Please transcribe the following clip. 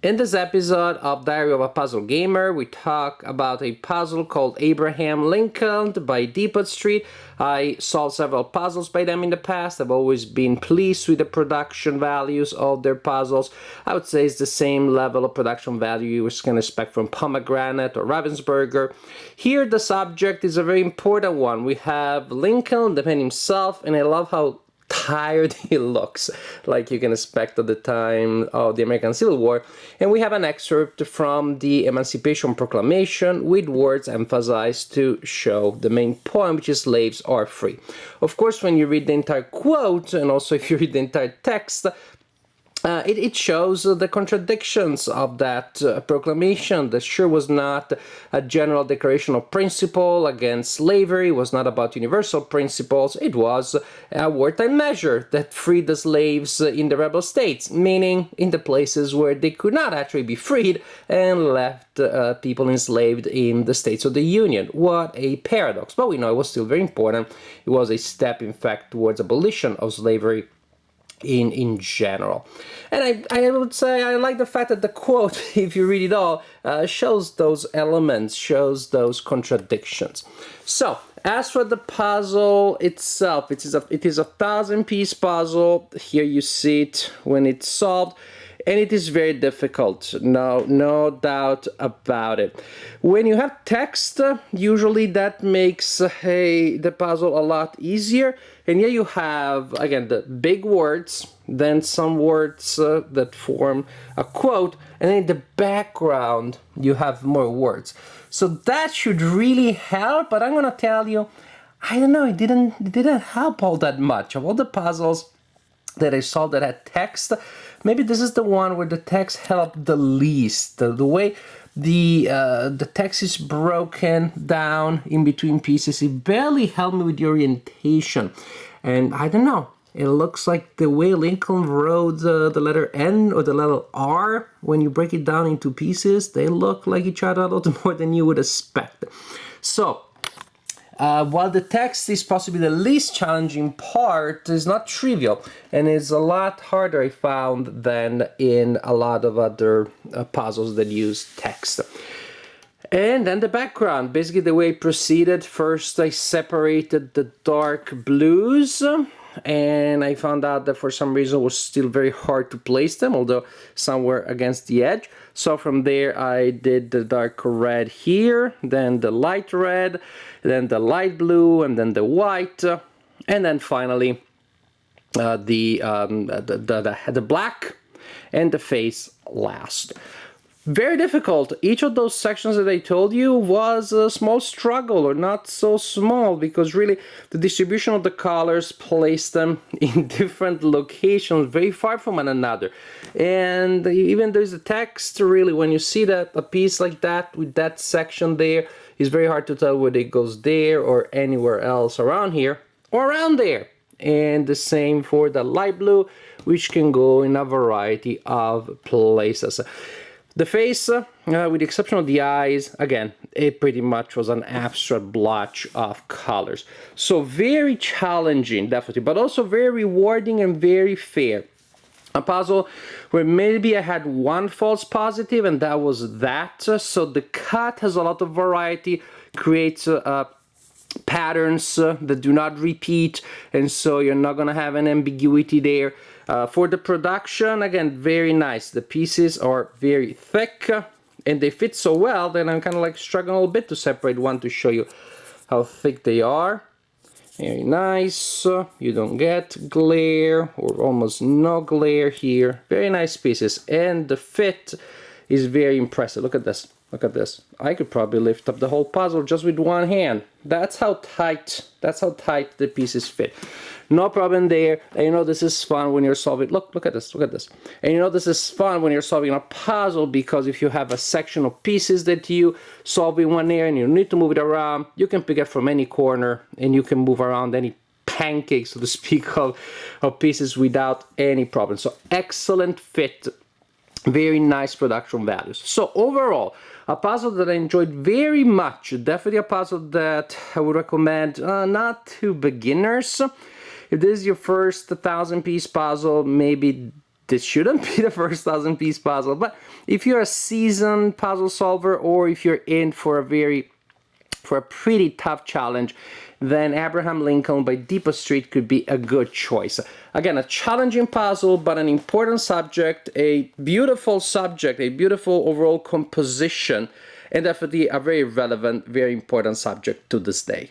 In this episode of Diary of a Puzzle Gamer, we talk about a puzzle called Abraham Lincoln by Depot Street. I solved several puzzles by them in the past. I've always been pleased with the production values of their puzzles. I would say it's the same level of production value you can expect from Pomegranate or Ravensburger. Here the subject is a very important one. We have Lincoln, the man himself, and I love how tired he looks, like you can expect at the time of the American Civil War. And we have an excerpt from the Emancipation Proclamation with words emphasized to show the main point, which is slaves are free. Of course, when you read the entire quote, and also if you read the entire text, it shows the contradictions of that proclamation. That sure was not a general declaration of principle against slavery, was not about universal principles. It was a wartime measure that freed the slaves in the rebel states, meaning in the places where they could not actually be freed, and left people enslaved in the states of the Union. What a paradox. But we know it was still very important. It was a step, in fact, towards abolition of slavery in general. And I would say I like the fact that the quote, if you read it all, shows those elements, shows those contradictions. So, as for the puzzle itself, it is a 1,000-piece puzzle. Here you see it when it's solved. And it is very difficult, no doubt about it. When you have text, usually that makes the puzzle a lot easier. And here you have, again, the big words, then some words that form a quote, and then in the background you have more words. So that should really help, but I'm going to tell you, I don't know, it didn't help all that much. Of all the puzzles that I saw that had text, maybe this is the one where the text helped the least. The way the text is broken down in between pieces, it barely helped me with the orientation. And I don't know, it looks like the way Lincoln wrote the letter N or the letter R, when you break it down into pieces, they look like each other a lot more than you would expect. So, while the text is possibly the least challenging part, it's not trivial, and it's a lot harder, I found, than in a lot of other puzzles that use text. And then the background, basically the way it proceeded. First I separated the dark blues, and I found out that for some reason it was still very hard to place them, although some were against the edge. So from there I did the dark red here, then the light red, then the light blue, and then the white, and then finally the black and the face last. Very difficult. Each of those sections that I told you was a small struggle, or not so small, because really the distribution of the colors placed them in different locations, very far from one another. And even there's a text, really, when you see that a piece like that with that section there, it's very hard to tell whether it goes there or anywhere else around here or around there. And the same for the light blue, which can go in a variety of places. The face, with the exception of the eyes, again, it pretty much was an abstract blotch of colors. So very challenging, definitely, but also very rewarding and very fair. A puzzle where maybe I had one false positive, and that was that. So the cut has a lot of variety, creates patterns that do not repeat, and so you're not going to have an ambiguity there. For the production, again, very nice. The pieces are very thick, and they fit so well that I'm kind of like struggling a little bit to separate one to show you how thick they are. Very nice. You don't get glare, or almost no glare here. Very nice pieces, and the fit is very impressive. Look at this. Look at this. I could probably lift up the whole puzzle just with one hand. That's how tight the pieces fit. No problem there. And you know this is fun when you're solving. Look at this. Look at this. And you know this is fun when you're solving a puzzle, because if you have a section of pieces that you solve in one area and you need to move it around, you can pick it from any corner and you can move around any pancake, so to speak, of pieces without any problem. So excellent fit. Very nice production values. So overall, a puzzle that I enjoyed very much. Definitely a puzzle that I would recommend not to beginners. If this is your first 1,000-piece puzzle, maybe this shouldn't be the first 1,000-piece puzzle. But if you're a seasoned puzzle solver, or if you're in for a pretty tough challenge, then Abraham Lincoln by Depot Street could be a good choice. Again, a challenging puzzle, but an important subject, a beautiful subject, a beautiful overall composition, and definitely a very relevant, very important subject to this day.